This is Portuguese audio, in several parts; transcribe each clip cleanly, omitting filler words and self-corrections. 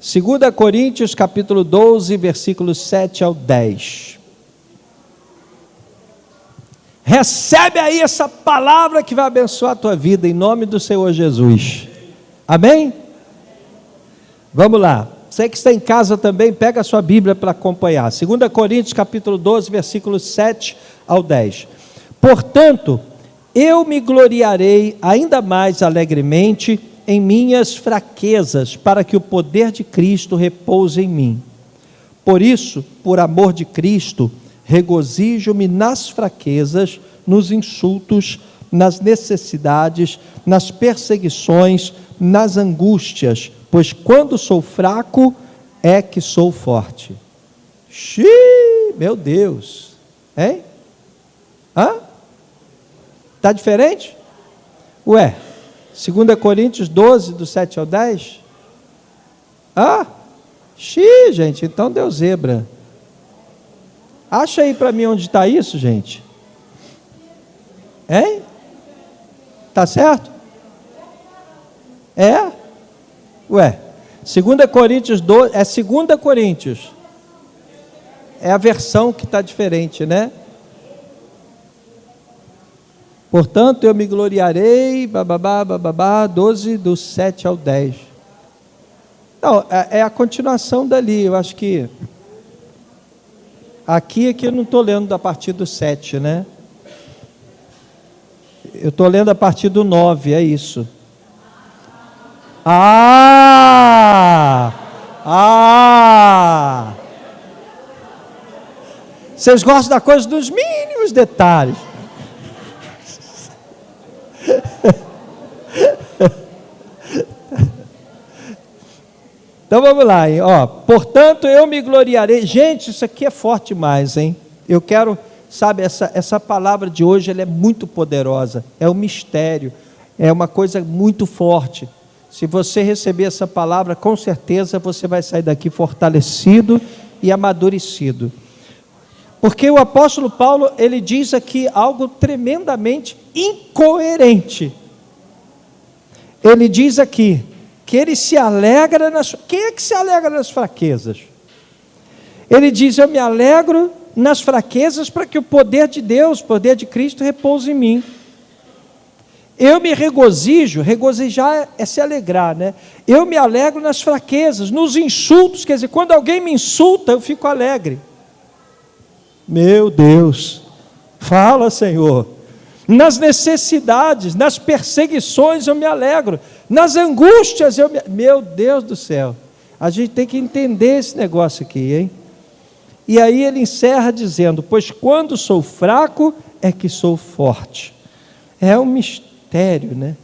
2 Coríntios capítulo 12, versículos 7 ao 10. Recebe aí essa palavra que vai abençoar a tua vida, em nome do Senhor Jesus. Amém? Vamos lá. Você que está em casa também, pega a sua Bíblia para acompanhar. 2 Coríntios capítulo 12, versículos 7 ao 10. Portanto, eu me gloriarei ainda mais alegremente em minhas fraquezas, para que o poder de Cristo repouse em mim. Por isso, por amor de Cristo, regozijo-me nas fraquezas, nos insultos, nas necessidades, nas perseguições, nas angústias, pois quando sou fraco, é que sou forte. Xiii, meu Deus, hein? Está diferente? Ué, 2 Coríntios 12, do 7 ao 10? Gente, então deu zebra. Acha aí para mim onde está isso, gente. Hein? Tá certo? Ué, 2 Coríntios 12, é 2 Coríntios. É a versão que está diferente, né? Portanto, eu me gloriarei, 12, do 7 ao 10. Não, é a continuação dali, eu acho que... Aqui é que eu não estou lendo a partir do 7, né? Eu estou lendo a partir do 9, é isso. Vocês gostam da coisa dos mínimos detalhes. Então vamos lá, hein? Portanto eu me gloriarei. Gente, isso aqui é forte demais, hein? Eu quero, sabe, essa palavra de hoje, ela é muito poderosa, é um mistério, é uma coisa muito forte. Se você receber essa palavra, com certeza você vai sair daqui fortalecido e amadurecido. Porque o apóstolo Paulo, ele diz aqui algo tremendamente incoerente. Ele diz aqui que ele se alegra Quem é que se alegra nas fraquezas? Ele diz, eu me alegro nas fraquezas para que o poder de Deus, o poder de Cristo repouse em mim. Eu me regozijo, regozijar é se alegrar, né? Eu me alegro nas fraquezas, nos insultos, quer dizer, quando alguém me insulta, eu fico alegre. Meu Deus, fala, Senhor. Nas necessidades, nas perseguições eu me alegro, nas angústias meu Deus do céu, a gente tem que entender esse negócio aqui, hein? E aí ele encerra dizendo, pois quando sou fraco, é que sou forte. É um mistério, né?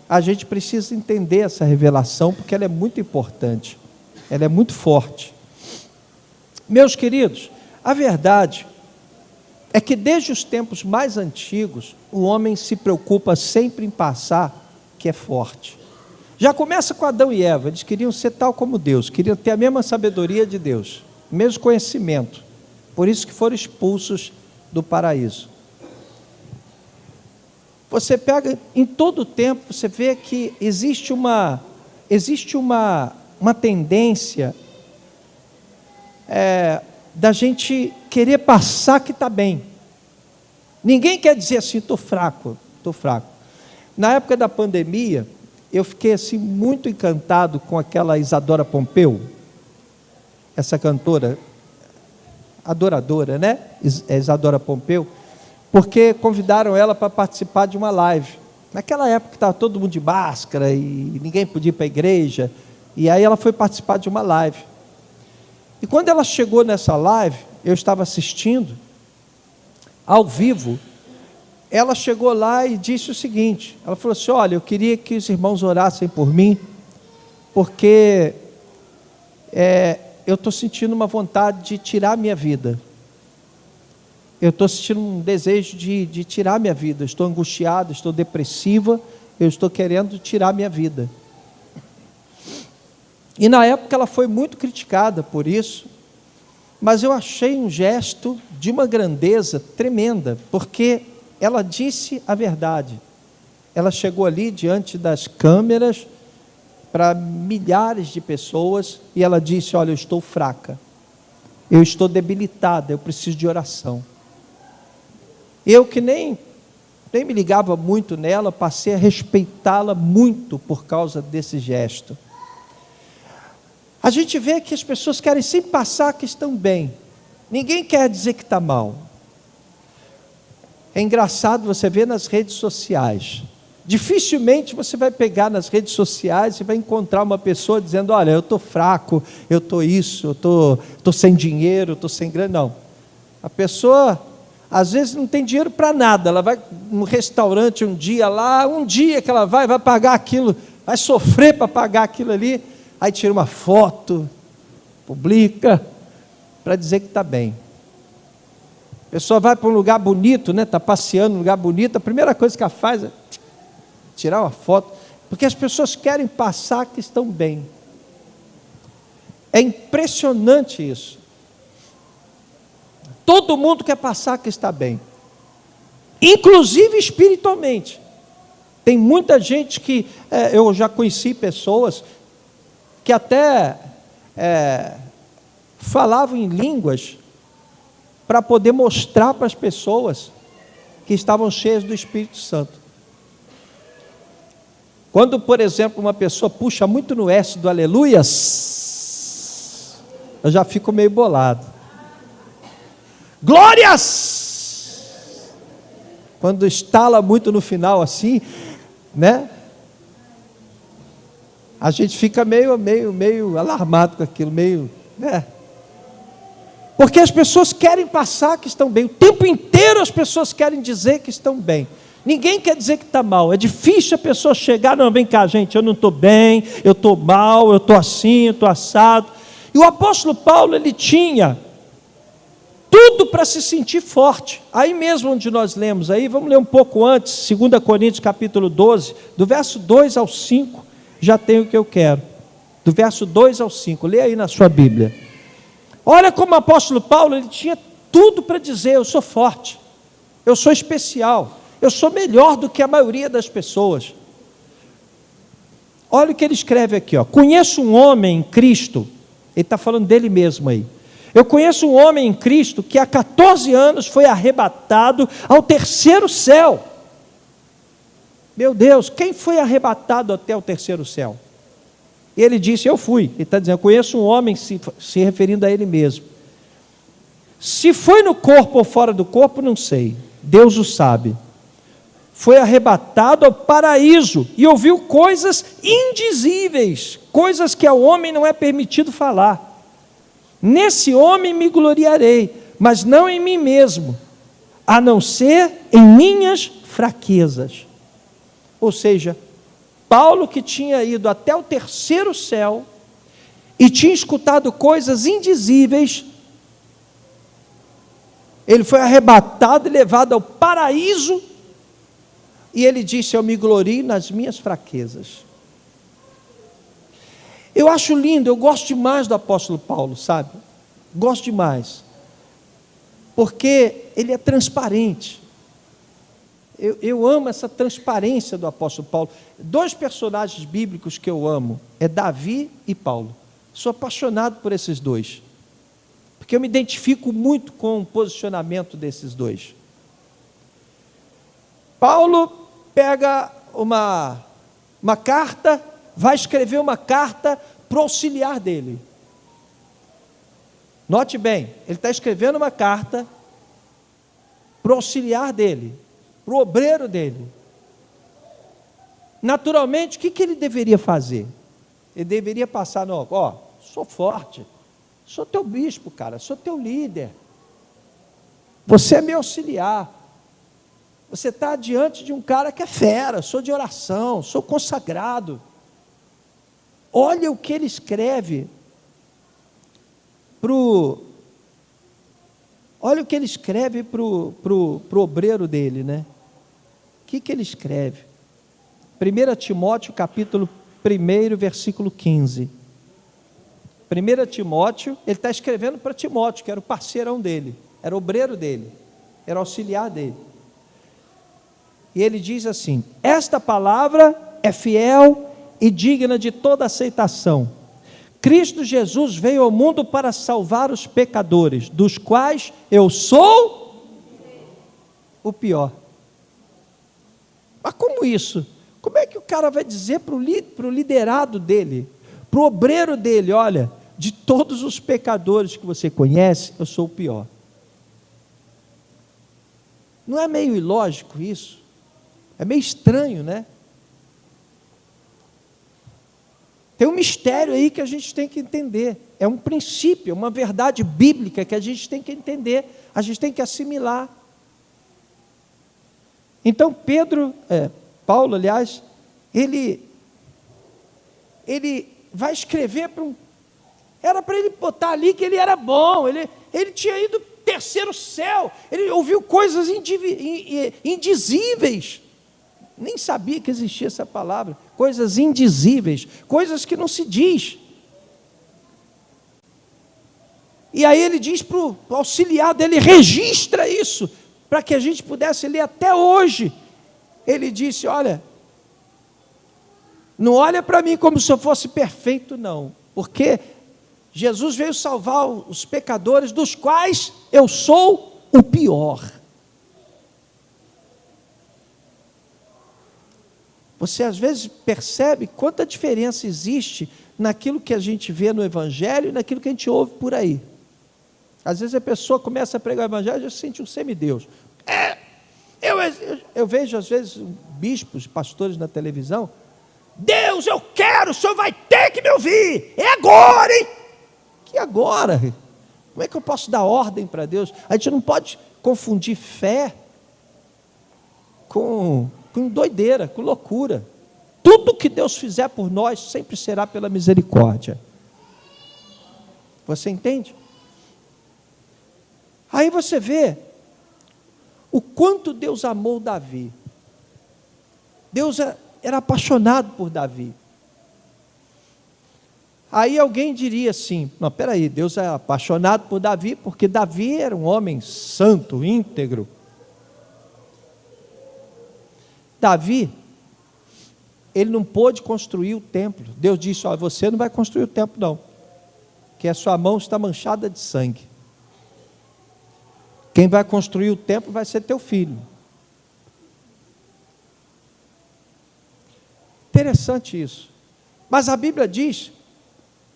A gente precisa entender essa revelação, porque ela é muito importante, ela é muito forte. Meus queridos, a verdade é que desde os tempos mais antigos, o homem se preocupa sempre em passar que é forte. Já começa com Adão e Eva, eles queriam ser tal como Deus, queriam ter a mesma sabedoria de Deus, o mesmo conhecimento, por isso que foram expulsos do paraíso. Você pega, em todo o tempo, você vê que existe uma tendência da gente querer passar que está bem. Ninguém quer dizer assim, estou fraco. Na época da pandemia, eu fiquei assim muito encantado com aquela Isadora Pompeu, essa cantora, adoradora, né? Isadora Pompeu, porque convidaram ela para participar de uma live. Naquela época estava todo mundo de máscara e ninguém podia ir para a igreja, e aí ela foi participar de uma live. E quando ela chegou nessa live, eu estava assistindo, ao vivo, ela chegou lá e disse o seguinte, ela falou assim, olha, eu queria que os irmãos orassem por mim, porque eu estou sentindo uma vontade de tirar a minha vida, eu estou sentindo um desejo de tirar a minha vida, estou angustiado, estou depressiva, eu estou querendo tirar a minha vida. E na época ela foi muito criticada por isso, mas eu achei um gesto de uma grandeza tremenda, porque ela disse a verdade. Ela chegou ali diante das câmeras para milhares de pessoas, e ela disse: olha, eu estou fraca, eu estou debilitada, eu preciso de oração. Eu que nem me ligava muito nela, passei a respeitá-la muito por causa desse gesto. A gente vê que as pessoas querem sempre passar que estão bem, ninguém quer dizer que está mal. É engraçado você ver nas redes sociais, dificilmente você vai pegar nas redes sociais e vai encontrar uma pessoa dizendo: olha, eu estou fraco, eu estou isso, eu estou sem dinheiro, eu estou sem grana. Não, a pessoa às vezes não tem dinheiro para nada, ela vai num restaurante um dia que ela vai pagar aquilo, vai sofrer para pagar aquilo ali, aí tira uma foto, publica, para dizer que está bem. A pessoa vai para um lugar bonito, está passeando num lugar bonito, a primeira coisa que ela faz é tirar uma foto, porque as pessoas querem passar que estão bem. É impressionante isso. Todo mundo quer passar que está bem, inclusive espiritualmente. Tem muita gente que, eu já conheci pessoas que até falavam em línguas para poder mostrar para as pessoas que estavam cheias do Espírito Santo. Quando, por exemplo, uma pessoa puxa muito no S do aleluias, eu já fico meio bolado. Glórias! Quando estala muito no final assim, a gente fica meio alarmado com aquilo, porque as pessoas querem passar que estão bem, o tempo inteiro as pessoas querem dizer que estão bem, ninguém quer dizer que está mal. É difícil a pessoa chegar: não, vem cá gente, eu não estou bem, eu estou mal, eu estou assim, eu estou assado. E o apóstolo Paulo, ele tinha tudo para se sentir forte. Aí mesmo onde nós lemos, aí vamos ler um pouco antes, 2 Coríntios capítulo 12, do verso 2 ao 5, já tem o que eu quero, do verso 2 ao 5, lê aí na sua Bíblia. Olha como o apóstolo Paulo, ele tinha tudo para dizer: eu sou forte, eu sou especial, eu sou melhor do que a maioria das pessoas. Olha o que ele escreve aqui, conheço um homem em Cristo, ele está falando dele mesmo aí. Eu conheço um homem em Cristo que há 14 anos foi arrebatado ao terceiro céu. Meu Deus, quem foi arrebatado até o terceiro céu? E ele disse: eu fui. Ele está dizendo: eu conheço um homem, se referindo a ele mesmo. Se foi no corpo ou fora do corpo, não sei, Deus o sabe. Foi arrebatado ao paraíso e ouviu coisas indizíveis, coisas que ao homem não é permitido falar. Nesse homem me gloriarei, mas não em mim mesmo, a não ser em minhas fraquezas. Ou seja, Paulo, que tinha ido até o terceiro céu e tinha escutado coisas indizíveis, ele foi arrebatado e levado ao paraíso, e ele disse: eu me glorio nas minhas fraquezas. Eu acho lindo, eu gosto demais do apóstolo Paulo, sabe? Gosto demais, porque ele é transparente. Eu amo essa transparência do apóstolo Paulo. Dois personagens bíblicos que eu amo, é Davi e Paulo. Sou apaixonado por esses dois, porque eu me identifico muito com o posicionamento desses dois. Paulo pega uma carta, vai escrever uma carta para o auxiliar dele. Note bem, ele está escrevendo uma carta para o auxiliar dele, para o obreiro dele. Naturalmente, o que ele deveria fazer? Ele deveria passar: não, sou forte, sou teu bispo, cara, sou teu líder, você é meu auxiliar, você está diante de um cara que é fera, sou de oração, sou consagrado. Olha o que ele escreve olha o que ele escreve pro obreiro dele, né? O que ele escreve? 1 Timóteo capítulo 1, versículo 15. 1 Timóteo, ele está escrevendo para Timóteo, que era o parceirão dele, era o obreiro dele, era o auxiliar dele. E ele diz assim: esta palavra é fiel e digna de toda aceitação. Cristo Jesus veio ao mundo para salvar os pecadores, dos quais eu sou o pior. Mas como isso? Como é que o cara vai dizer para o liderado dele, para o obreiro dele, olha, de todos os pecadores que você conhece, eu sou o pior? Não é meio ilógico isso? É meio estranho, né? Tem um mistério aí que a gente tem que entender. É um princípio, é uma verdade bíblica que a gente tem que entender, a gente tem que assimilar. Então Paulo, aliás, ele vai escrever para um... Era para ele botar ali que ele era bom, ele tinha ido terceiro céu, ele ouviu coisas indizíveis. Nem sabia que existia essa palavra, coisas indizíveis, coisas que não se diz. E aí ele diz para o auxiliar dele, registra isso, para que a gente pudesse ler até hoje. Ele disse, olha, não olha para mim como se eu fosse perfeito, não, porque Jesus veio salvar os pecadores, dos quais eu sou o pior. Você às vezes percebe quanta diferença existe naquilo que a gente vê no Evangelho e naquilo que a gente ouve por aí. Às vezes a pessoa começa a pregar o Evangelho e já se sente um semideus. Eu vejo às vezes bispos, pastores na televisão, Deus, eu quero, o senhor vai ter que me ouvir, é agora, hein? Que agora? Como é que eu posso dar ordem para Deus? A gente não pode confundir fé com doideira, com loucura. Tudo que Deus fizer por nós sempre será pela misericórdia. Você entende? Aí você vê o quanto Deus amou Davi. Deus era apaixonado por Davi. Aí alguém diria assim, não, peraí, Deus é apaixonado por Davi porque Davi era um homem santo, íntegro. Davi, ele não pôde construir o templo. Deus disse, ó, você não vai construir o templo não, que a sua mão está manchada de sangue. Quem vai construir o templo vai ser teu filho. Interessante isso. Mas a Bíblia diz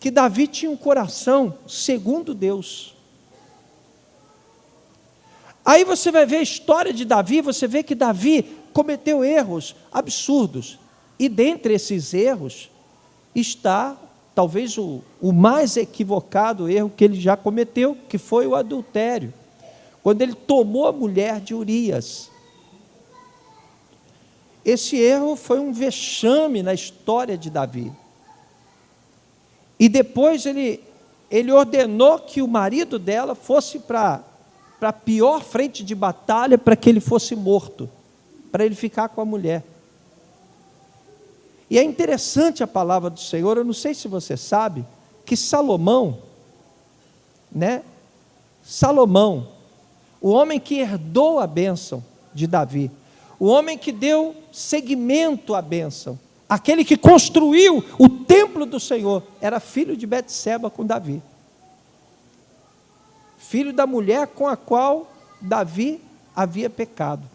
que Davi tinha um coração segundo Deus. Aí você vai ver a história de Davi, você vê que Davi cometeu erros absurdos, e dentre esses erros está talvez o mais equivocado erro que ele já cometeu, que foi o adultério, quando ele tomou a mulher de Urias. Esse erro foi um vexame na história de Davi, e depois ele ordenou que o marido dela fosse para a pior frente de batalha, para que ele fosse morto, para ele ficar com a mulher. E é interessante a palavra do Senhor, eu não sei se você sabe, que Salomão, o homem que herdou a bênção de Davi, o homem que deu seguimento à bênção, aquele que construiu o templo do Senhor, era filho de Betseba com Davi, filho da mulher com a qual Davi havia pecado.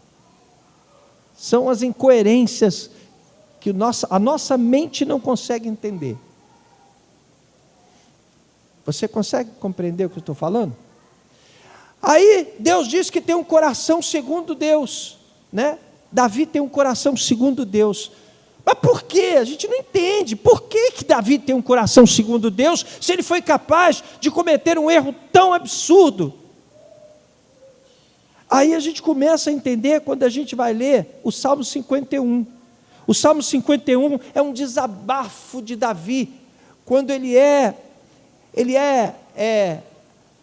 São as incoerências que a nossa mente não consegue entender. Você consegue compreender o que eu estou falando? Aí Deus diz que tem um coração segundo Deus, Davi tem um coração segundo Deus. Mas por quê? A gente não entende. Por que Davi tem um coração segundo Deus, se ele foi capaz de cometer um erro tão absurdo? Aí a gente começa a entender quando a gente vai ler o Salmo 51. O Salmo 51 é um desabafo de Davi, quando ele é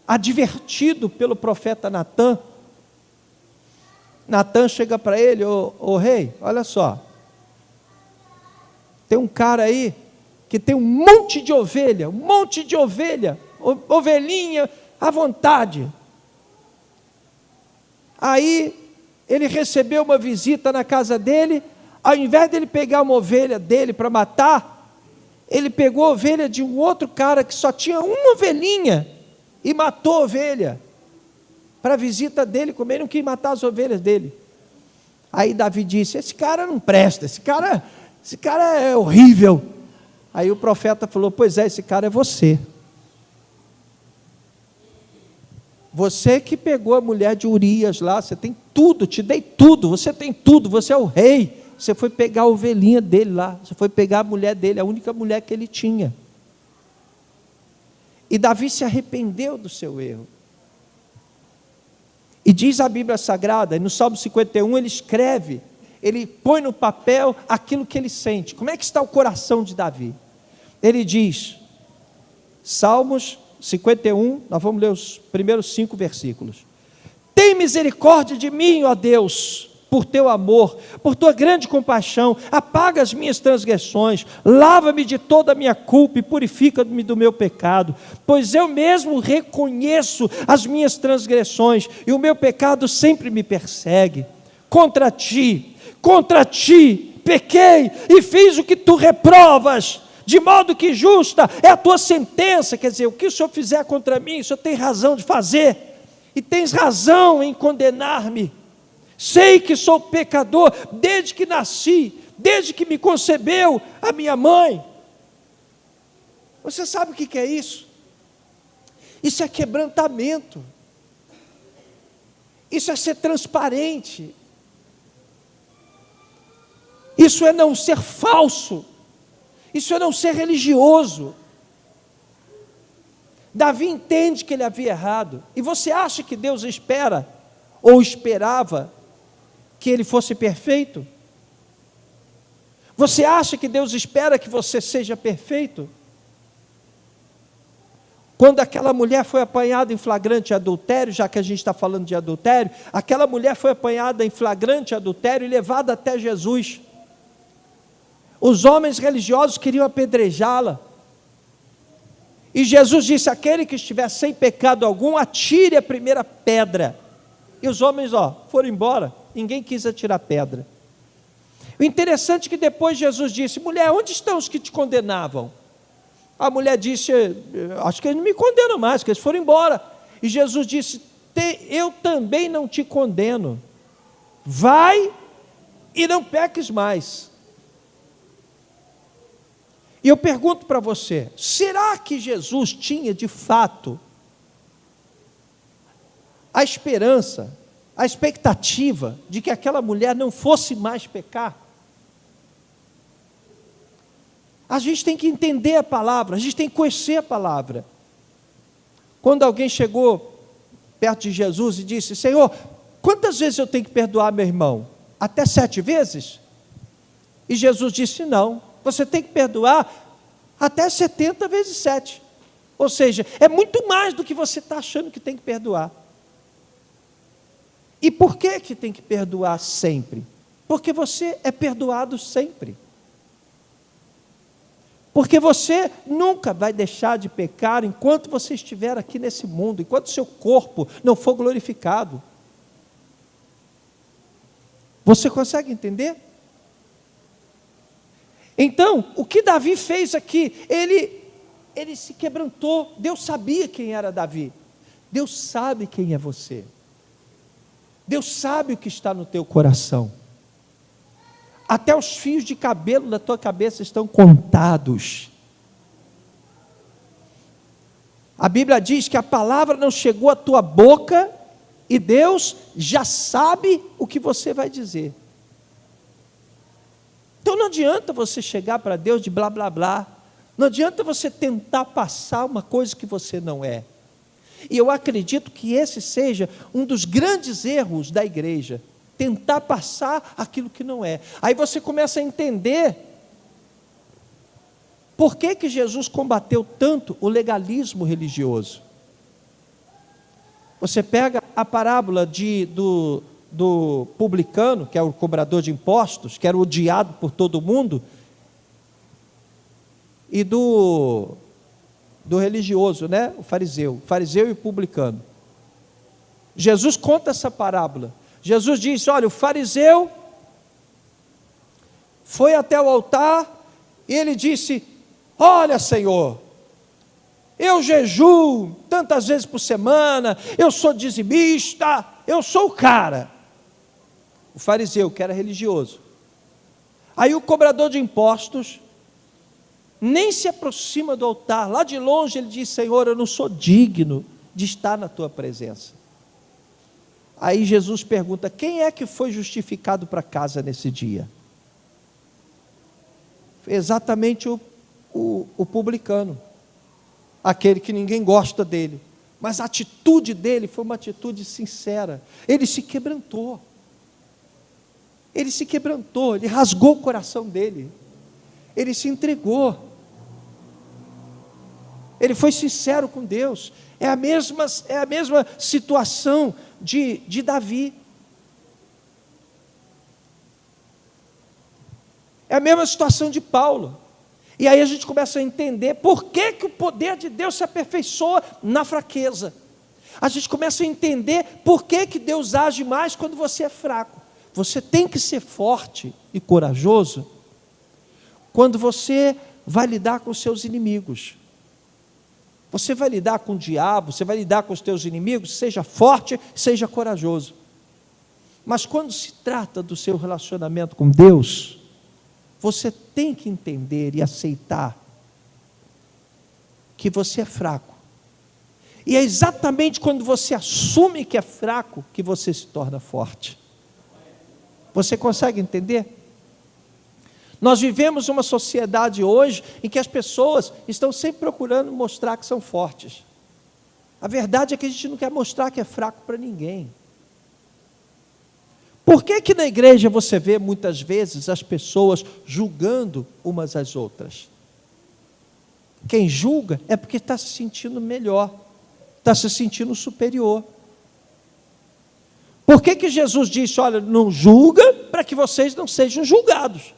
advertido pelo profeta Natã. Natã chega para ele, ô rei, olha só, tem um cara aí que tem um monte de ovelha, ovelhinha à vontade. Aí ele recebeu uma visita na casa dele, ao invés dele pegar uma ovelha dele para matar, Ele pegou a ovelha de um outro cara que só tinha uma ovelhinha e matou a ovelha para a visita dele, como ele não quis matar as ovelhas dele. Aí Davi disse: esse cara não presta, esse cara é horrível. Aí o profeta falou: pois é, esse cara é você. Você que pegou a mulher de Urias lá, você tem tudo, te dei tudo, você tem tudo, você é o rei. Você foi pegar a ovelhinha dele lá, você foi pegar a mulher dele, a única mulher que ele tinha. E Davi se arrependeu do seu erro. E diz a Bíblia Sagrada, no Salmo 51, ele escreve, ele põe no papel aquilo que ele sente. Como é que está o coração de Davi? Ele diz, Salmos 51, nós vamos ler os primeiros 5 versículos. Tem misericórdia de mim, ó Deus, por teu amor, por tua grande compaixão, apaga as minhas transgressões, lava-me de toda a minha culpa e purifica-me do meu pecado, pois eu mesmo reconheço as minhas transgressões e o meu pecado sempre me persegue. Contra ti, pequei e fiz o que tu reprovas, de modo que justa é a tua sentença. Quer dizer, o que o Senhor fizer contra mim, o Senhor tem razão de fazer, e tens razão em condenar-me. Sei que sou pecador desde que nasci, desde que me concebeu a minha mãe. Você sabe o que é isso? Isso é quebrantamento. Isso é ser transparente. Isso é não ser falso. Isso é não ser religioso. Davi entende que ele havia errado. E você acha que Deus espera ou esperava que ele fosse perfeito? Você acha que Deus espera que você seja perfeito? Quando aquela mulher foi apanhada em flagrante adultério, já que a gente está falando de adultério, aquela mulher foi apanhada em flagrante adultério e levada até Jesus. Os homens religiosos queriam apedrejá-la. E Jesus disse: aquele que estiver sem pecado algum, atire a primeira pedra. E os homens, foram embora. Ninguém quis atirar pedra. O interessante é que depois Jesus disse: mulher, onde estão os que te condenavam? A mulher disse: acho que eles não me condenam mais, que eles foram embora. E Jesus disse: eu também não te condeno. Vai e não peques mais. E eu pergunto para você, será que Jesus tinha de fato a esperança, a expectativa de que aquela mulher não fosse mais pecar? A gente tem que entender a palavra, a gente tem que conhecer a palavra. Quando alguém chegou perto de Jesus e disse: Senhor, quantas vezes eu tenho que perdoar meu irmão? Até 7 vezes? E Jesus disse: não, você tem que perdoar até 70 vezes 7. Ou seja, é muito mais do que você está achando que tem que perdoar. E por que tem que perdoar sempre? Porque você é perdoado sempre. Porque você nunca vai deixar de pecar enquanto você estiver aqui nesse mundo, enquanto seu corpo não for glorificado. Você consegue entender? Então, o que Davi fez aqui, ele se quebrantou. Deus sabia quem era Davi. Deus sabe quem é você. Deus sabe o que está no teu coração. Até os fios de cabelo da tua cabeça estão contados. A Bíblia diz que a palavra não chegou à tua boca e Deus já sabe o que você vai dizer. Então não adianta você chegar para Deus de blá blá blá. Não adianta você tentar passar uma coisa que você não é. E eu acredito que esse seja um dos grandes erros da igreja. Tentar passar aquilo que não é. Aí você começa a entender por que Jesus combateu tanto o legalismo religioso. Você pega a parábola do publicano, que é o cobrador de impostos, que era odiado por todo mundo, e do religioso, né? O fariseu e o publicano. Jesus conta essa parábola. Jesus diz: olha, o fariseu foi até o altar e ele disse: Olha, Senhor, eu jejuo tantas vezes por semana, eu sou dizimista, eu sou o cara. O fariseu, que era religioso. Aí o cobrador de impostos nem se aproxima do altar, lá de longe ele diz: Senhor, eu não sou digno de estar na tua presença. Aí Jesus pergunta: quem é que foi justificado para casa nesse dia? Exatamente o publicano, aquele que ninguém gosta dele, mas a atitude dele foi uma atitude sincera. Ele se quebrantou, ele rasgou o coração dele, ele se entregou, ele foi sincero com Deus. É a mesma situação de Davi, é a mesma situação de Paulo. E aí a gente começa a entender por que o poder de Deus se aperfeiçoa na fraqueza. A gente começa a entender por que Deus age mais quando você é fraco. Você tem que ser forte e corajoso quando você vai lidar com os seus inimigos. Você vai lidar com o diabo, você vai lidar com os teus inimigos, seja forte, seja corajoso. Mas quando se trata do seu relacionamento com Deus, você tem que entender e aceitar que você é fraco. E é exatamente quando você assume que é fraco que você se torna forte. Você consegue entender? Nós vivemos uma sociedade hoje em que as pessoas estão sempre procurando mostrar que são fortes. A verdade é que a gente não quer mostrar que é fraco para ninguém. Por que na igreja você vê muitas vezes as pessoas julgando umas às outras? Quem julga é porque está se sentindo melhor, está se sentindo superior. Por que Jesus disse: olha, não julga para que vocês não sejam julgados?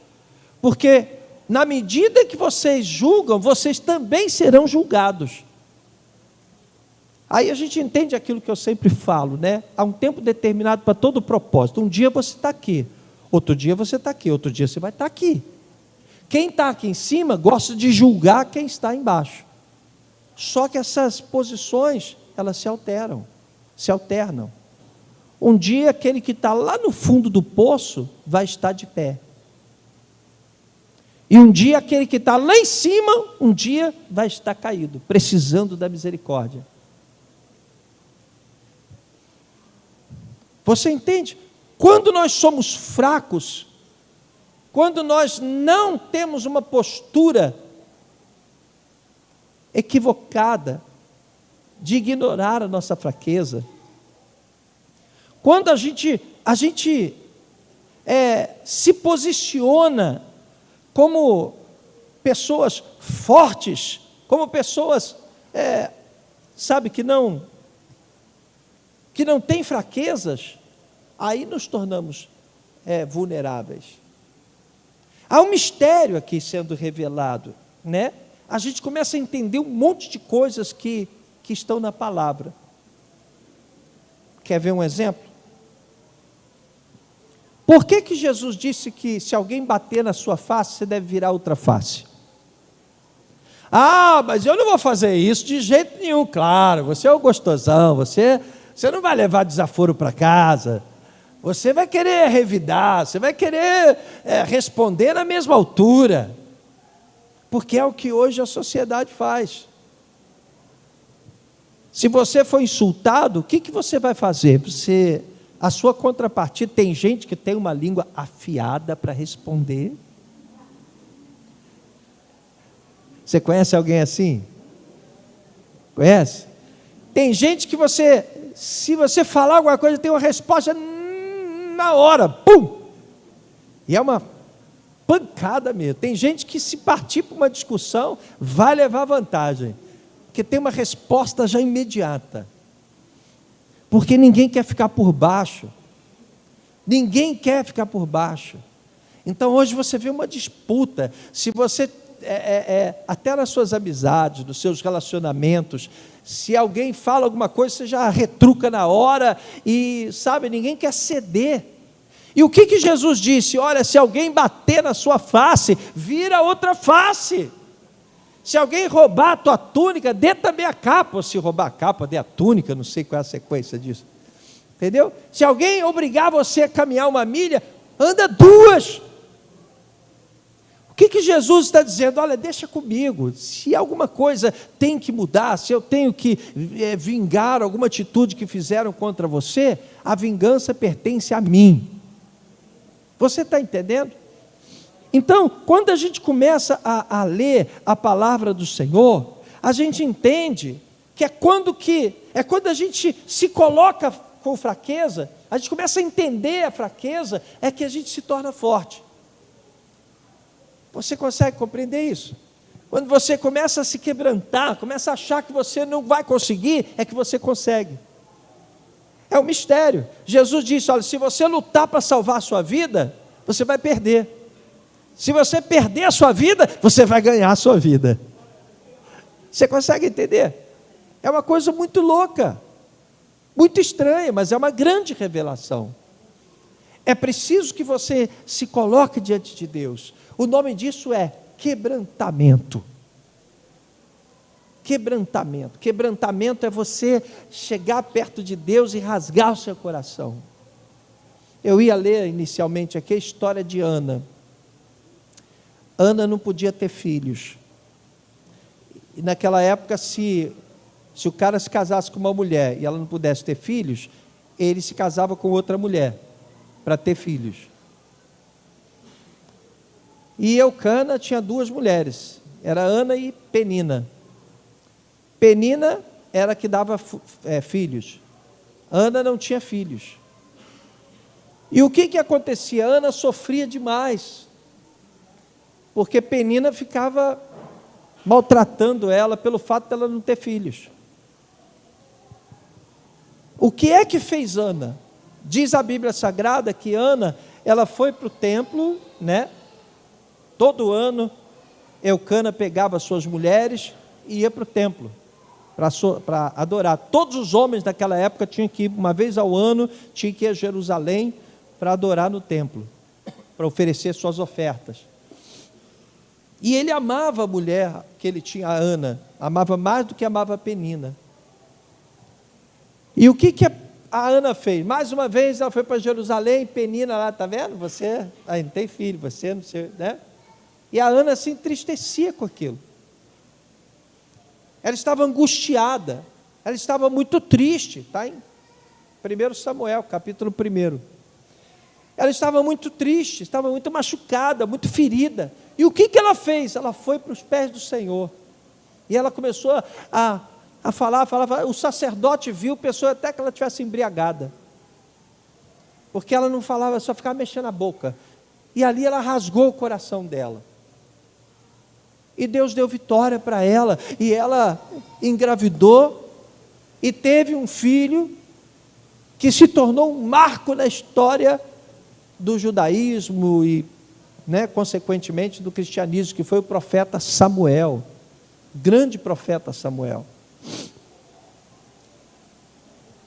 Porque na medida que vocês julgam, vocês também serão julgados. Aí a gente entende aquilo que eu sempre falo, né? Há um tempo determinado para todo propósito. Um dia você está aqui, outro dia você está aqui, outro dia você vai estar aqui. Quem está aqui em cima gosta de julgar quem está embaixo. Só que essas posições, elas se alternam. Um dia aquele que está lá no fundo do poço vai estar de pé. E um dia aquele que está lá em cima, um dia vai estar caído, precisando da misericórdia. Você entende? Quando nós somos fracos, quando nós não temos uma postura equivocada de ignorar a nossa fraqueza, quando a gente se posiciona como pessoas fortes, como pessoas, que não têm fraquezas, aí nos tornamos vulneráveis. Há um mistério aqui sendo revelado, né? A gente começa a entender um monte de coisas que estão na palavra. Quer ver um exemplo? Por que Jesus disse que se alguém bater na sua face, você deve virar outra face? Ah, mas eu não vou fazer isso de jeito nenhum. Claro, você é o gostosão, você não vai levar desaforo para casa, você vai querer revidar, você vai querer responder na mesma altura, porque é o que hoje a sociedade faz. Se você for insultado, o que você vai fazer? A sua contrapartida, tem gente que tem uma língua afiada para responder. Você conhece alguém assim? Conhece? Tem gente que se você falar alguma coisa, tem uma resposta na hora, pum! E é uma pancada mesmo. Tem gente que, se partir para uma discussão, vai levar vantagem, porque tem uma resposta já imediata. Porque ninguém quer ficar por baixo. Ninguém quer ficar por baixo. Então hoje você vê uma disputa. Se você, até nas suas amizades, nos seus relacionamentos, se alguém fala alguma coisa, você já retruca na hora e, ninguém quer ceder. E o que Jesus disse? Olha, se alguém bater na sua face, vira outra face. Se alguém roubar a tua túnica, dê também a capa. Ou se roubar a capa, dê a túnica, não sei qual é a sequência disso. Entendeu? Se alguém obrigar você a caminhar 1 milha, anda 2. O que Jesus está dizendo? Olha, deixa comigo. Se alguma coisa tem que mudar, se eu tenho que vingar alguma atitude que fizeram contra você, a vingança pertence a mim. Você está entendendo? Então, quando a gente começa a ler a palavra do Senhor, a gente entende que é quando a gente se coloca com fraqueza, a gente começa a entender a fraqueza, é que a gente se torna forte. Você consegue compreender isso? Quando você começa a se quebrantar, começa a achar que você não vai conseguir, é que você consegue. É um mistério. Jesus disse, olha, se você lutar para salvar a sua vida, você vai perder. Se você perder a sua vida, você vai ganhar a sua vida. Você consegue entender? É uma coisa muito louca, muito estranha, mas é uma grande revelação. É preciso que você se coloque diante de Deus. O nome disso é quebrantamento. Quebrantamento. Quebrantamento é você chegar perto de Deus e rasgar o seu coração. Eu ia ler inicialmente aqui a história de Ana. Ana não podia ter filhos. E naquela época, se o cara se casasse com uma mulher e ela não pudesse ter filhos, ele se casava com outra mulher para ter filhos. E Eucana tinha 2 mulheres, era Ana e Penina. Penina era a que dava filhos. Ana não tinha filhos. E o que acontecia? Ana sofria demais, porque Penina ficava maltratando ela pelo fato dela não ter filhos. O que é que fez Ana? Diz a Bíblia Sagrada que Ana, ela foi para o templo, né? Todo ano, Eucana pegava suas mulheres e ia para o templo, para adorar. Todos os homens daquela época tinham que ir, uma vez ao ano, tinham que ir a Jerusalém para adorar no templo, para oferecer suas ofertas. E ele amava a mulher que ele tinha, a Ana, amava mais do que amava a Penina. E o que a Ana fez? Mais uma vez ela foi para Jerusalém, Penina lá, está vendo? Você não tem filho, você não sei, né? E a Ana se entristecia com aquilo. Ela estava angustiada, ela estava muito triste, está em 1 Samuel, capítulo 1. Ela estava muito triste, estava muito machucada, muito ferida. E o que ela fez? Ela foi para os pés do Senhor. E ela começou a falar. O sacerdote viu, pensou até que ela estivesse embriagada. Porque ela não falava, só ficava mexendo a boca. E ali ela rasgou o coração dela. E Deus deu vitória para ela. E ela engravidou e teve um filho que se tornou um marco na história do judaísmo e, consequentemente, do cristianismo, que foi o profeta Samuel, grande profeta Samuel.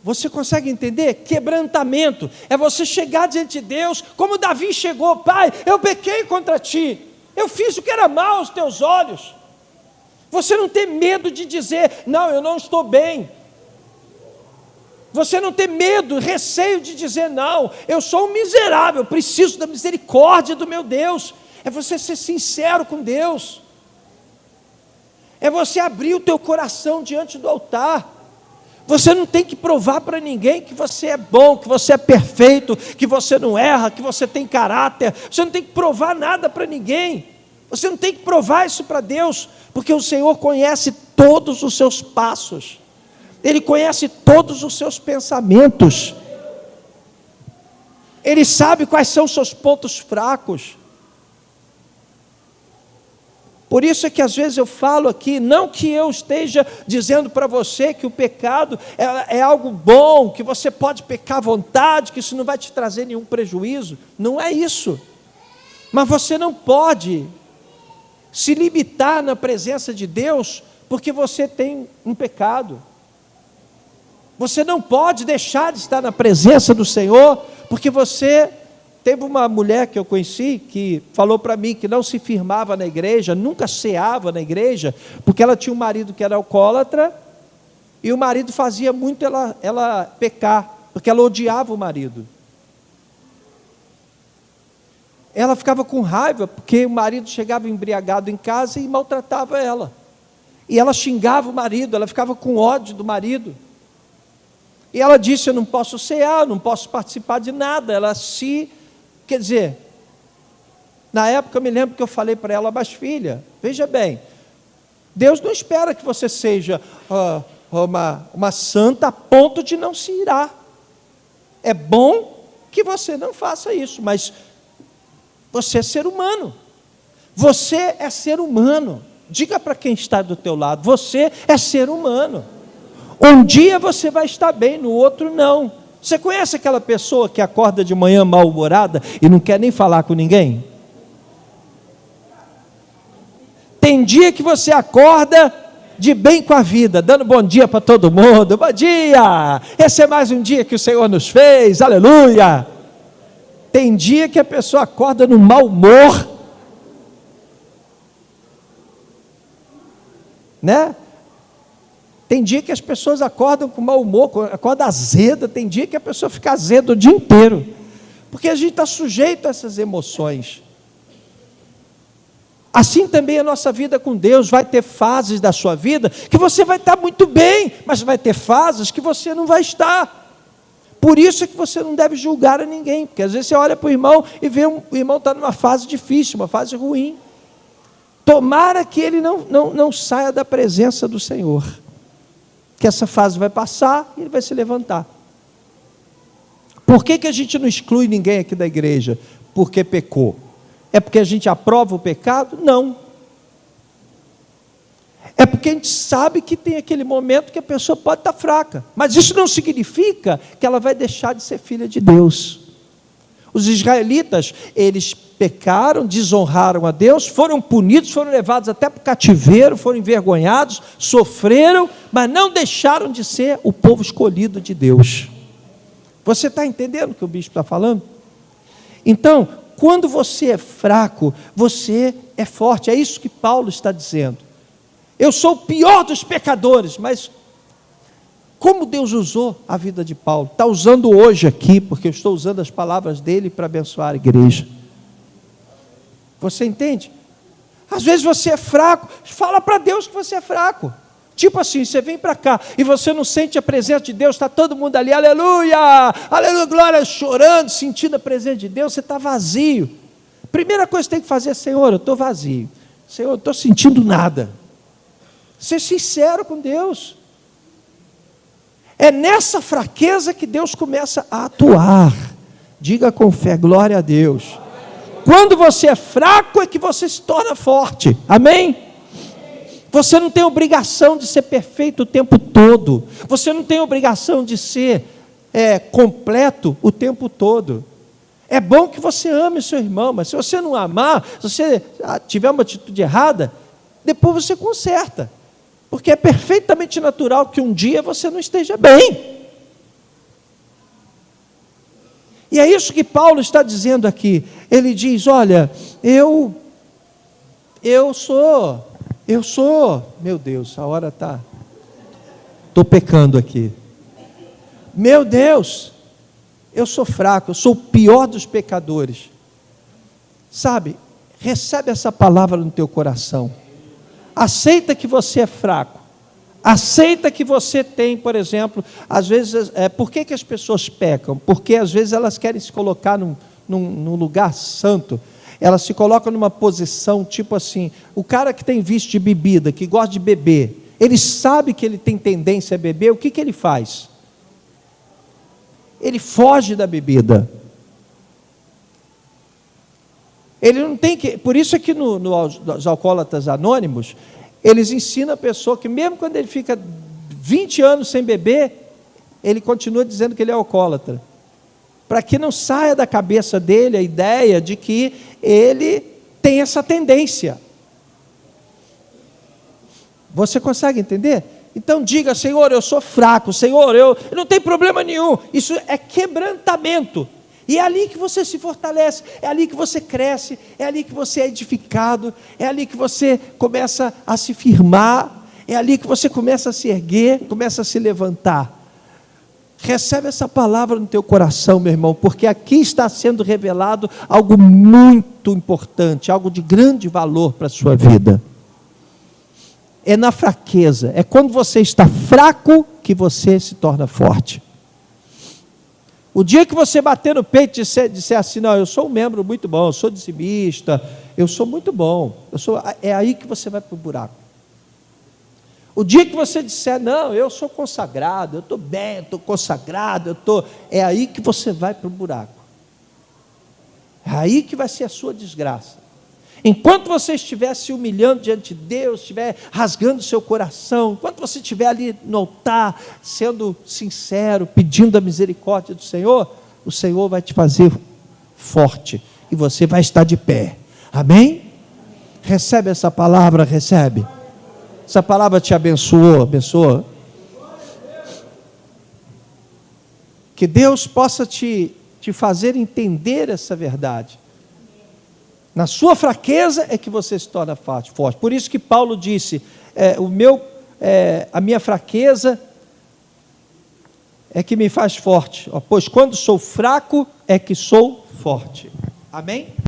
Você consegue entender? Quebrantamento é você chegar diante de Deus, como Davi chegou: Pai, eu pequei contra ti, eu fiz o que era mal aos teus olhos. Você não tem medo de dizer: não, eu não estou bem. Você não tem medo, receio de dizer: não, eu sou um miserável, eu preciso da misericórdia do meu Deus. É você ser sincero com Deus. É você abrir o teu coração diante do altar. Você não tem que provar para ninguém que você é bom, que você é perfeito, que você não erra, que você tem caráter. Você não tem que provar nada para ninguém. Você não tem que provar isso para Deus, porque o Senhor conhece todos os seus passos. Ele conhece todos os seus pensamentos. Ele sabe quais são os seus pontos fracos. Por isso é que às vezes eu falo aqui, não que eu esteja dizendo para você que o pecado é algo bom, que você pode pecar à vontade, que isso não vai te trazer nenhum prejuízo. Não é isso. Mas você não pode se limitar na presença de Deus porque você tem um pecado. Você não pode deixar de estar na presença do Senhor porque você Teve uma mulher que eu conheci que falou para mim que não se firmava na igreja, nunca ceava na igreja, porque ela tinha um marido que era alcoólatra, e o marido fazia muito ela pecar, porque ela odiava o marido. Ela ficava com raiva, porque o marido chegava embriagado em casa e maltratava ela. E ela xingava o marido, ela ficava com ódio do marido. E ela disse, eu não posso cear, não posso participar de nada. Quer dizer, na época eu me lembro que eu falei para ela, mas filha, veja bem, Deus não espera que você seja uma santa a ponto de não se irar. É bom que você não faça isso, mas você é ser humano. Você é ser humano. Diga para quem está do teu lado, você é ser humano. Um dia você vai estar bem, no outro não. Você conhece aquela pessoa que acorda de manhã mal-humorada e não quer nem falar com ninguém? Tem dia que você acorda de bem com a vida, dando bom dia para todo mundo. Bom dia! Esse é mais um dia que o Senhor nos fez, aleluia! Tem dia que a pessoa acorda no mau humor, né? Tem dia que as pessoas acordam com mau humor, acorda azeda, tem dia que a pessoa fica azeda o dia inteiro, porque a gente está sujeito a essas emoções. Assim também a nossa vida com Deus, vai ter fases da sua vida que você vai estar muito bem, mas vai ter fases que você não vai estar. Por isso é que você não deve julgar a ninguém, porque às vezes você olha para o irmão e vê o irmão está numa fase difícil, uma fase ruim. Tomara que ele não saia da presença do Senhor, que essa fase vai passar e ele vai se levantar. Por que a gente não exclui ninguém aqui da igreja? Porque pecou. É porque a gente aprova o pecado? Não. É porque a gente sabe que tem aquele momento que a pessoa pode estar fraca, mas isso não significa que ela vai deixar de ser filha de Deus. Os israelitas, eles pecaram, desonraram a Deus, foram punidos, foram levados até para o cativeiro, foram envergonhados, sofreram, mas não deixaram de ser o povo escolhido de Deus. Você está entendendo o que o bispo está falando? Então, quando você é fraco, você é forte, é isso que Paulo está dizendo. Eu sou o pior dos pecadores, mas como Deus usou a vida de Paulo, está usando hoje aqui, porque eu estou usando as palavras dele para abençoar a igreja. Você entende? Às vezes você é fraco, fala para Deus que você é fraco. Tipo assim, você vem para cá e você não sente a presença de Deus, está todo mundo ali, aleluia, aleluia, glória, chorando, sentindo a presença de Deus, você está vazio. Primeira coisa que você tem que fazer é, Senhor, eu estou vazio. Senhor, eu não estou sentindo nada. Ser sincero com Deus. É nessa fraqueza que Deus começa a atuar. Diga com fé, glória a Deus. Quando você é fraco é que você se torna forte. Amém? Você não tem obrigação de ser perfeito o tempo todo. Você não tem obrigação de ser completo o tempo todo. É bom que você ame o seu irmão, mas se você não amar, se você tiver uma atitude errada, depois você conserta. Porque é perfeitamente natural que um dia você não esteja bem. E é isso que Paulo está dizendo aqui. Ele diz, olha, eu sou, meu Deus, a hora está, estou pecando aqui. Meu Deus, eu sou fraco, eu sou o pior dos pecadores. Sabe, recebe essa palavra no teu coração. Aceita que você é fraco. Aceita que você tem, por exemplo, às vezes, por que as pessoas pecam? Porque às vezes elas querem se colocar num lugar santo. Elas se colocam numa posição tipo assim, o cara que tem vício de bebida, que gosta de beber, ele sabe que ele tem tendência a beber, o que ele faz? Ele foge da bebida. Ele não tem que, por isso é que nos Alcoólatras Anônimos, eles ensinam a pessoa que mesmo quando ele fica 20 anos sem beber, ele continua dizendo que ele é alcoólatra. Para que não saia da cabeça dele a ideia de que ele tem essa tendência. Você consegue entender? Então diga, Senhor, eu sou fraco, Senhor, eu não tenho problema nenhum. Isso é quebrantamento. E é ali que você se fortalece, é ali que você cresce, é ali que você é edificado, é ali que você começa a se firmar, é ali que você começa a se erguer, começa a se levantar. Recebe essa palavra no teu coração, meu irmão, porque aqui está sendo revelado algo muito importante, algo de grande valor para a sua vida. É na fraqueza, é quando você está fraco que você se torna forte. O dia que você bater no peito e disser assim, não, eu sou um membro muito bom, eu sou dizimista, eu sou muito bom, é aí que você vai para o buraco. O dia que você disser, não, eu sou consagrado, eu estou bem, eu estou consagrado, é aí que você vai para o buraco. É aí que vai ser a sua desgraça. Enquanto você estiver se humilhando diante de Deus, estiver rasgando o seu coração, enquanto você estiver ali no altar, sendo sincero, pedindo a misericórdia do Senhor, o Senhor vai te fazer forte e você vai estar de pé. Amém? Recebe essa palavra, recebe. Essa palavra te abençoou, abençoa. Que Deus possa te fazer entender essa verdade. Na sua fraqueza é que você se torna forte. Por isso que Paulo disse, a minha fraqueza é que me faz forte. Pois quando sou fraco é que sou forte. Amém?